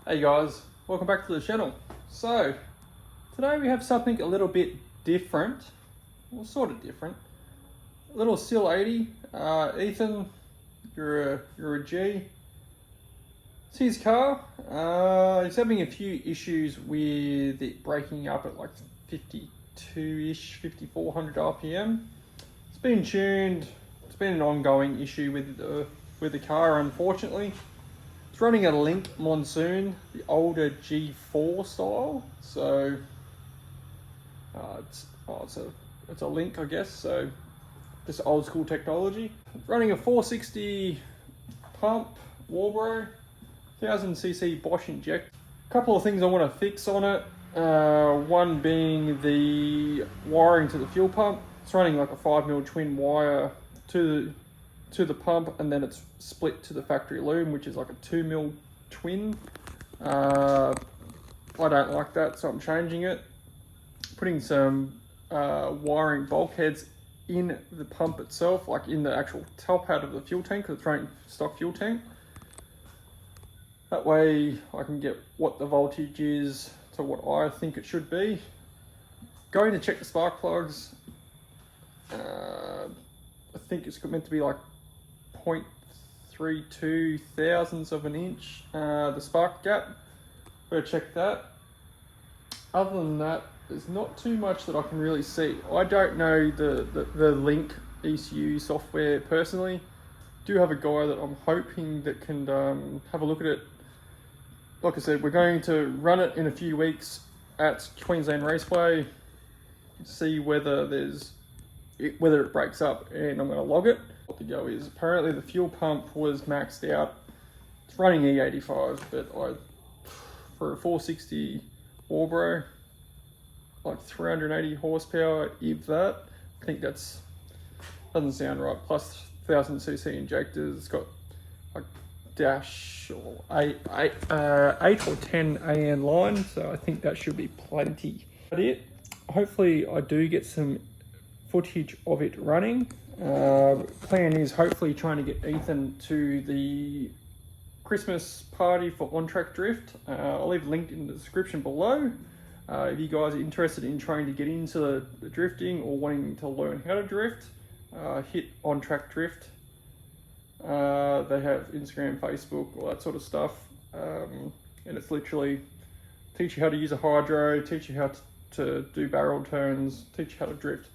Hey guys, welcome back to the channel. So, today we have something a little bit different, well sort of different. A little sil80, Ethan, you're a G. It's his car. He's having a few issues with it breaking up at like 52-ish, 5400 RPM. It's been tuned, it's been an ongoing issue with the car, unfortunately. It's running a Link Monsoon, the older G4 style, so it's a Link, I guess, so just old school technology. Running a 460 pump, Warbro, 1000cc Bosch inject. A couple of things I want to fix on it. One being the wiring to the fuel pump. It's running like a 5mm twin wire to the pump, and then it's split to the factory loom, which is like a 2mm twin. I don't like that, so I'm changing it. Putting some wiring bulkheads in the pump itself, like in the actual tail pad of the fuel tank, because it's running stock fuel tank. That way I can get what the voltage is to what I think it should be. Going to check the spark plugs. I think it's meant to be like 0.32 thousandths of an inch, the spark gap. Better check that. Other than that, there's not too much that I can really see. I don't know the Link ECU software personally. Do have a guy that I'm hoping that can have a look at it. Like I said, we're going to run it in a few weeks at Queensland Raceway, see whether it breaks up, and I'm going to log it. What the go is, apparently the fuel pump was maxed out. It's running E85, but for a 460 Warbro, like 380 horsepower, if that, I think that's doesn't sound right. Plus 1000cc injectors. It's got a dash or 8 or 10 AN line, so I think that should be plenty. But hopefully I do get some footage of it running. Plan is hopefully trying to get Ethan to the Christmas party for On Track Drift. I'll leave a link in the description below. If you guys are interested in trying to get into the drifting or wanting to learn how to drift, hit On Track Drift. They have Instagram, Facebook, all that sort of stuff. And it's literally teach you how to use a hydro, teach you how to do barrel turns, teach you how to drift.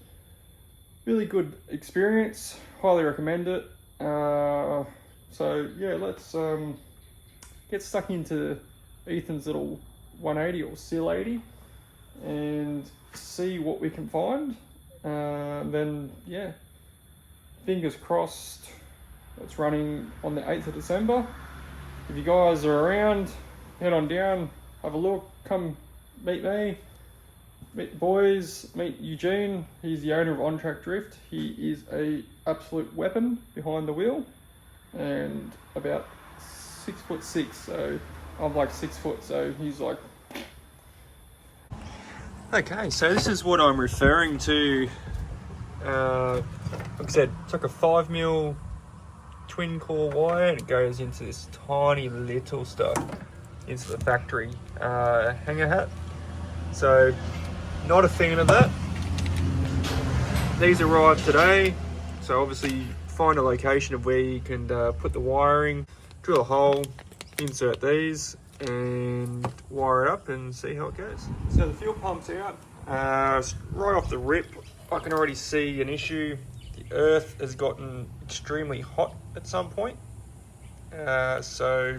Really good experience, highly recommend it. So yeah, let's get stuck into Ethan's little 180 or sil80 and see what we can find. Then yeah, fingers crossed it's running on the 8th of December. If you guys are around, head on down, have a look, come meet me. Meet the boys, meet Eugene. He's the owner of On Track Drift. He is a absolute weapon behind the wheel, and about 6'6", so I'm like 6 foot, so he's like. Okay, so this is what I'm referring to. Like I said, it's like a 5mm twin core wire, and it goes into this tiny little stuff into the factory hanger hat. So. Not a fan of that. These arrived today, so obviously find a location of where you can put the wiring, drill a hole, insert these, and wire it up and see how it goes. So the fuel pump's out. Right off the rip, I can already see an issue. The earth has gotten extremely hot at some point. So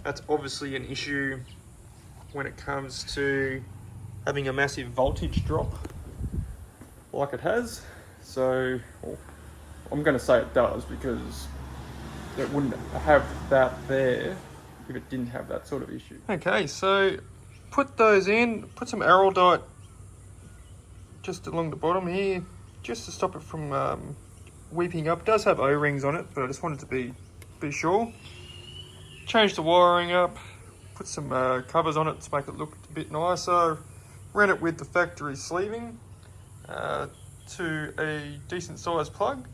that's obviously an issue when it comes to having a massive voltage drop like it has. So I'm going to say it does, because it wouldn't have that there if it didn't have that sort of issue. Okay, so put those in, put some araldite just along the bottom here, just to stop it from weeping up. It does have O-rings on it, but I just wanted to be sure. Change the wiring up, put some covers on it to make it look a bit nicer. Ran it with the factory sleeving to a decent sized plug.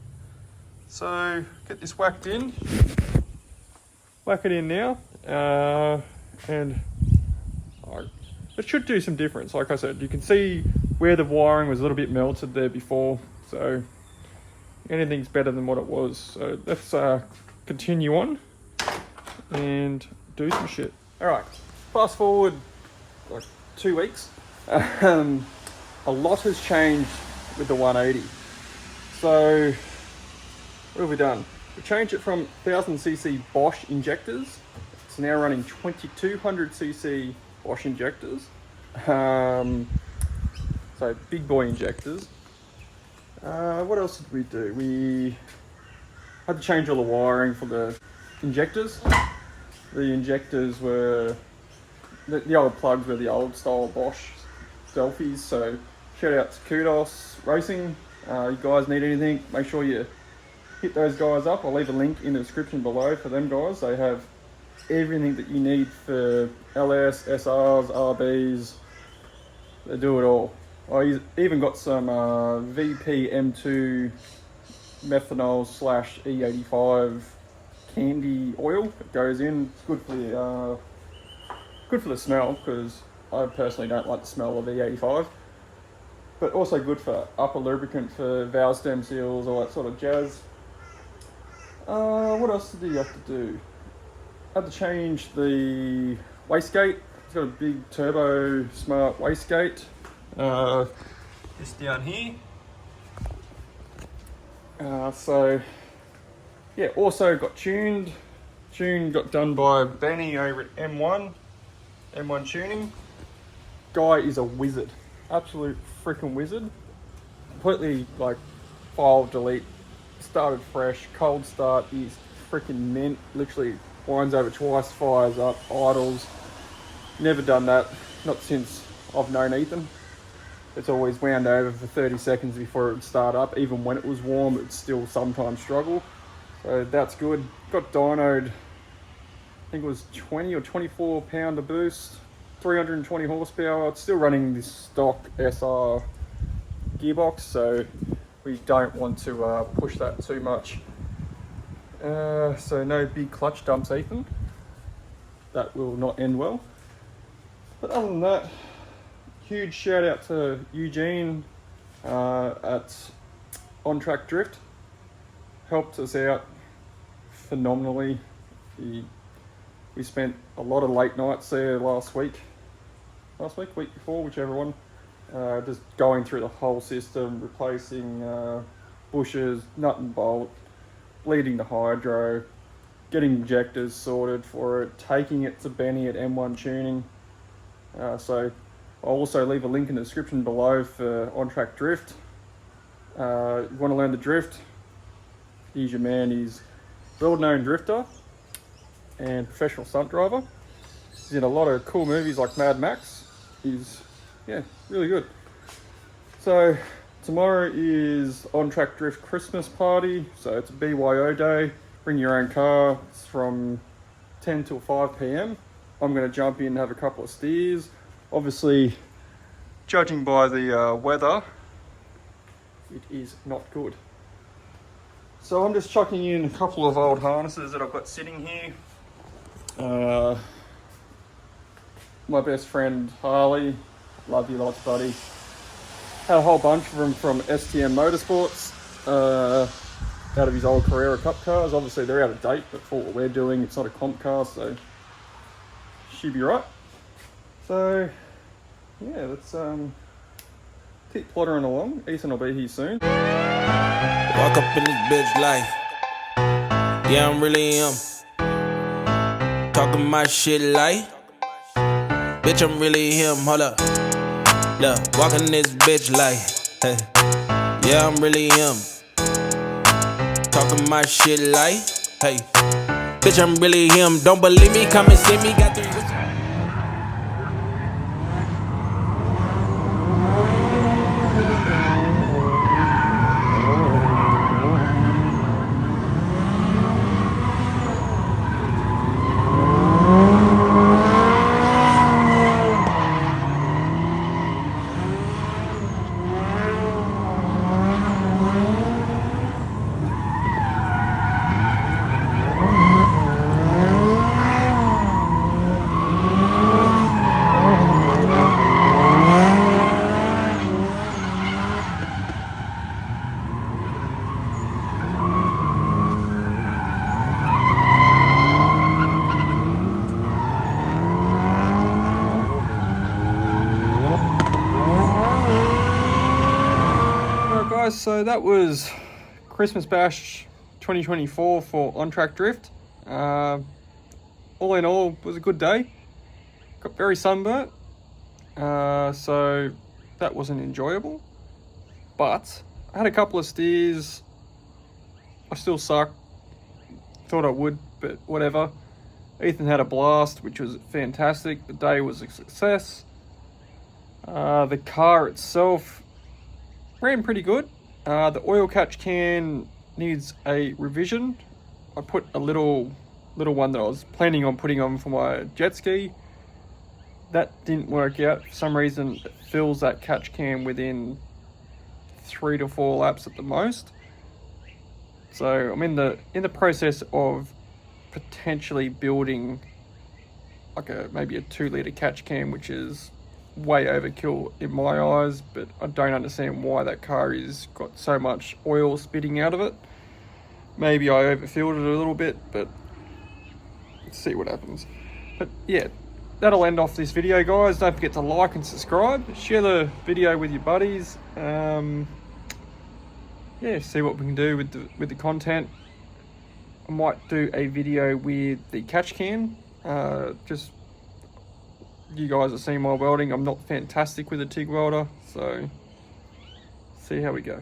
So get this whacked in. Whack it in now. and it should do some difference. Like I said, you can see where the wiring was a little bit melted there before, so anything's better than what it was. So let's continue on and do some shit. All right, fast forward like 2 weeks. A lot has changed with the 180. So what have we done? We changed it from 1000cc Bosch injectors. It's now running 2200cc Bosch injectors. So big boy injectors. What else did we do? We had to change all the wiring for the injectors. The injectors were, the old plugs were the old style Bosch selfies. So shout out to Kudos Racing. You guys need anything, make sure you hit those guys up. I'll leave a link in the description below for them guys. They have everything that you need for LS, SRs, RBs. They do it all. I even got some VP M2 methanol / E85 candy oil that goes in. It's good for the smell, because I personally don't like the smell of E85. But also good for upper lubricant for valve stem seals, all that sort of jazz. What else did you have to do? I had to change the wastegate. It's got a big turbo smart wastegate. Just down here. So yeah, also got tuned. Tune got done by Benny over at M1 Tuning. Guy is a wizard, absolute freaking wizard. Completely like file delete, started fresh, cold start is freaking mint. Literally winds over twice, fires up, idles. Never done that, not since I've known Ethan. It's always wound over for 30 seconds before it would start up. Even when it was warm, it would still sometimes struggle. So that's good. Got dynoed, I think it was 20 or 24 pounder boost, 320 horsepower. It's still running this stock SR gearbox, so we don't want to push that too much. So no big clutch dumps, Ethan. That will not end well. But other than that, huge shout out to Eugene at On Track Drift. Helped us out phenomenally. We spent a lot of late nights there week before, whichever one. Just going through the whole system, replacing bushes, nut and bolt, bleeding the hydro, getting injectors sorted for it, taking it to Benny at M1 Tuning. So I'll also leave a link in the description below for On Track Drift. You want to learn the drift? He's your man. He's a well-known drifter and professional stunt driver. He's in a lot of cool movies like Mad Max. He's, yeah, really good. So tomorrow is On Track Drift Christmas party. So it's a BYO day. Bring your own car. It's from 10 till 5 p.m. I'm going to jump in and have a couple of steers. Obviously, judging by the weather, it is not good. So I'm just chucking in a couple of old harnesses that I've got sitting here. My best friend Harley, love you lots, buddy. Had a whole bunch of them from STM Motorsports, out of his old Carrera Cup cars. Obviously they're out of date, but for what we're doing, it's not a comp car, so she'd be right. So yeah, let's keep plottering along. Ethan will be here soon. Walk up in this bitch like, yeah, I'm really him. Talking my shit like, bitch, I'm really him. Hold up, look, walking this bitch like, hey, yeah, I'm really him. Talking my shit like, hey, bitch, I'm really him. Don't believe me? Come and see me. Got 3 witches. guys, so that was Christmas Bash 2024 for On Track Drift. All in all, it was a good day. Got very sunburnt, so that wasn't enjoyable. But I had a couple of steers. I still suck. Thought I would, but whatever. Ethan had a blast, which was fantastic. The day was a success. The car itself ran pretty good. The oil catch can needs a revision. I put a little one that I was planning on putting on for my jet ski. That didn't work out. For some reason, it fills that catch can within 3 to 4 laps at the most. So I'm in the process of potentially building like maybe a 2-litre catch can, which is way overkill in my eyes, but I don't understand why that car is got so much oil spitting out of it. Maybe I overfilled it a little bit, but let's see what happens. But yeah, that'll end off this video, guys. Don't forget to like and subscribe. Share the video with your buddies. Yeah, see what we can do with the content. I might do a video with the catch can. Just you guys have seen my welding. I'm not fantastic with a TIG welder, so see how we go.